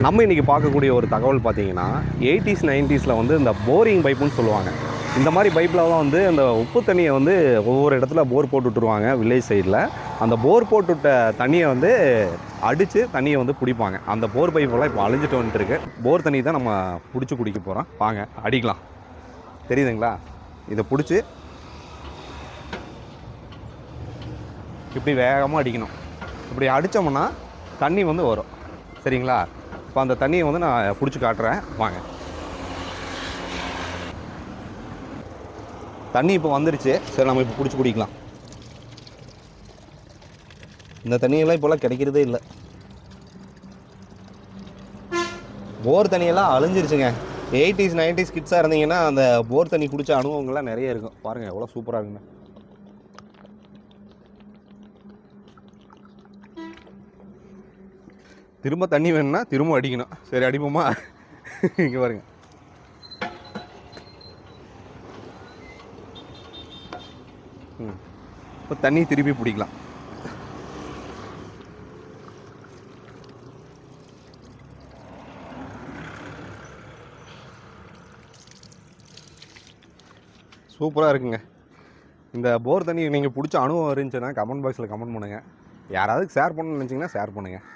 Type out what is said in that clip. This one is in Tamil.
நம்ம இன்றைக்கி பார்க்கக்கூடிய ஒரு தகவல் பார்த்தீங்கன்னா 80s 90s வந்து இந்த போரிங் பைப்புன்னு சொல்லுவாங்க. இந்த மாதிரி பைப்பில் தான் வந்து அந்த உப்பு தண்ணியை வந்து ஒவ்வொரு இடத்துல போர் போட்டு விட்டுருவாங்க வில்லேஜ் சைடில். அந்த போர் போட்டுவிட்ட தண்ணியை வந்து அடித்து தண்ணியை வந்து பிடிப்பாங்க. அந்த போர் பைப்பெல்லாம் இப்போ அழிஞ்சிட்டு வந்துட்டுருக்கு. போர் தண்ணி தான் நம்ம பிடிச்சி குடிக்க போகிறோம். வாங்க அடிக்கலாம். தெரியுதுங்களா? இதை பிடிச்சி இப்படி வேகமாக அடிக்கணும். இப்படி அடித்தோம்னா தண்ணி வந்து வரும். சரிங்களா? இப்போ அந்த தண்ணியை வந்து நான் பிடிச்சி காட்டுறேன். வாங்க. தண்ணி இப்போ வந்துருச்சு. சரி, நம்ம இப்போ பிடிச்சி குடிக்கலாம். இந்த தண்ணியெல்லாம் இப்போலாம் கிடைக்கிறதே இல்லை. போர் தண்ணியெல்லாம் அழிஞ்சிருச்சுங்க. 80s 90s கிட்ஸாக இருந்தீங்கன்னா அந்த போர் தண்ணி குடித்த அனுபவங்கள்லாம் நிறைய இருக்கும். பாருங்கள் எவ்வளோ சூப்பராக இருக்குங்க. திரும்ப தண்ணி வேணும்னா திரும்ப அடிக்கணும். சரி, அடிப்போமா? இங்கே பாருங்க. இப்போ தண்ணி திருப்பி பிடிக்கலாம். சூப்பராக இருக்குங்க. இந்த போர் தண்ணி நீங்கள் பிடிச்ச அனுபவம் இருந்துச்சுன்னா கமெண்ட் பாக்ஸில் கமெண்ட் பண்ணுங்கள். யாராவது ஷேர் பண்ணணும்னு நினச்சிங்கன்னா ஷேர் பண்ணுங்கள்.